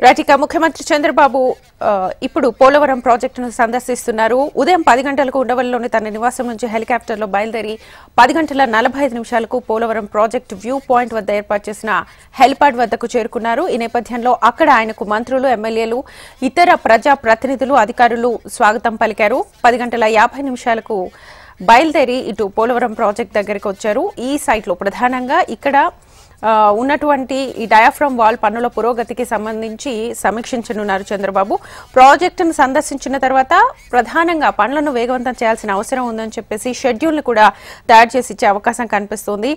రాటిక ముఖ్యమంత్రి చంద్రబాబు ఇప్పుడు పోలవరం ప్రాజెక్టును సందర్శిస్తున్నారు. ఉదయం 10 గంటలకు ఉండవల్లిలోని తన నివాసం నుంచి హెలికాప్టర్లో బయలుదేరి 10 గంటల 45 నిమిషాలకు పోలవరం ప్రాజెక్టు వ్యూ పాయింట్ వద్ద ఏర్పాటు చేసిన హెలిపాడ్ వద్దకు చేరుకున్నారు. ఈ నేపథ్యంలో అక్కడ ఆయనకు మంత్రులు, ఎమ్మెల్యేలు, ఇతర ప్రజా ప్రతినిధులు, అధికారులు స్వాగతం పలికారు. 10 గంటల 50 నిమిషాలకు బయలుదేరి ఇటు పోలవరం ప్రాజెక్ట్ దగ్గరికి వచ్చారు. ఈ సైట్లో ప్రధానంగా ఇక్కడ ఉన్నటువంటి ఈ డయాఫ్రమ్ వాల్ పనుల పురోగతికి సంబంధించి సమీక్షించనున్నారు చంద్రబాబు. ప్రాజెక్టును సందర్శించిన తర్వాత ప్రధానంగా పనులను వేగవంతం చేయాల్సిన అవసరం ఉందని చెప్పేసి షెడ్యూల్ను కూడా తయారు చేసి ఇచ్చే అవకాశం కనిపిస్తోంది.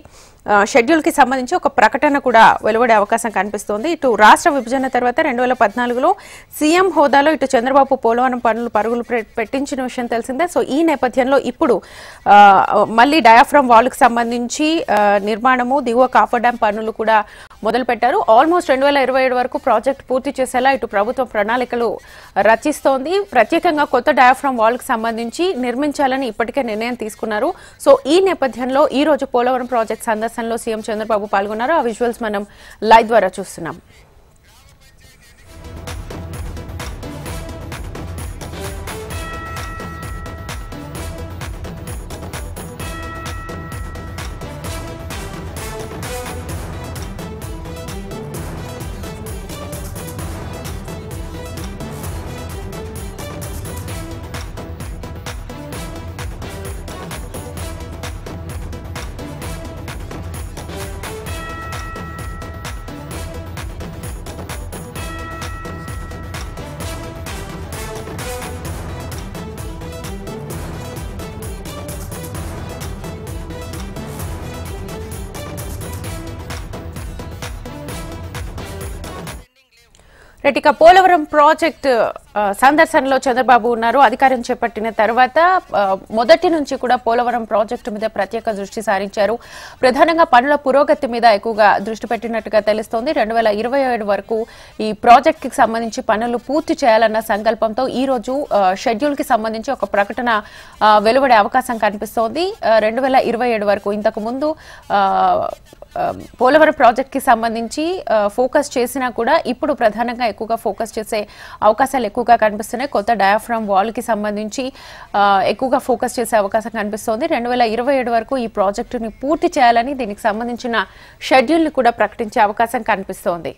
షెడ్యూల్ కి సంబంధించి ఒక ప్రకటన కూడా వెలువడే అవకాశం కనిపిస్తోంది. ఇటు రాష్ట్ర విభజన తర్వాత 2014లో సీఎం హోదాలో ఇటు చంద్రబాబు పోలవరం పనులు పరుగులు పెట్టించిన విషయం తెలిసిందే. సో ఈ నేపథ్యంలో ఇప్పుడు మళ్ళీ డయాఫ్రమ్ వాల్ కి సంబంధించి నిర్మాణము, దిగువ కాఫర్ డ్యాం పనులు కూడా మొదలు పెట్టారు. ఆల్మోస్ట్ 2027 వరకు ప్రాజెక్ట్ పూర్తి చేసేలా ఇటు ప్రభుత్వం ప్రణాళికలు రచిస్తోంది. ప్రత్యేకంగా కొత్త డయాఫ్రమ్ వాల్ కి సంబంధించి నిర్మించాలని ఇప్పటికే నిర్ణయం తీసుకున్నారు. సో ఈ నేపథ్యంలో ఈ రోజు పోలవరం ప్రాజెక్ట్ సందర్శనలో సీఎం చంద్రబాబు పాల్గొన్నారు. ఆ విజువల్స్ మనం లైవ్ ద్వారా చూస్తున్నాం. రెటిక పోలవరం ప్రాజెక్ట్ సందర్శనలో చంద్రబాబు ఉన్నారు. అధికారం చేపట్టిన తర్వాత మొదటి నుంచి కూడా పోలవరం ప్రాజెక్టు మీద ప్రత్యేక దృష్టి సారించారు. ప్రధానంగా పనుల పురోగతి మీద ఎక్కువగా దృష్టి పెట్టినట్టుగా తెలుస్తోంది. 2027 వరకు ఈ ప్రాజెక్ట్ కి సంబంధించి పనులు పూర్తి చేయాలన్న సంకల్పంతో ఈ రోజు షెడ్యూల్ కి సంబంధించి ఒక ప్రకటన వెలువడే అవకాశం కనిపిస్తోంది. 2027 వరకు ఇంతకు ముందు పోలవరం ప్రాజెక్ట్ కి సంబంధించి ఫోకస్ చేసినా కూడా ఇప్పుడు ప్రధానంగా ఎక్కువగా ఫోకస్ చేసే అవకాశాలు ఎక్కువగా కనిపిస్తున్నాయి. కొత్త డయాఫ్రమ్ వాల్ కి సంబంధించి ఎక్కువగా ఫోకస్ చేసే అవకాశం కనిపిస్తోంది. 2027 వరకు ఈ ప్రాజెక్టుని పూర్తి చేయాలని దీనికి సంబంధించిన షెడ్యూల్ ని కూడా ప్రకటించే అవకాశం కనిపిస్తోంది.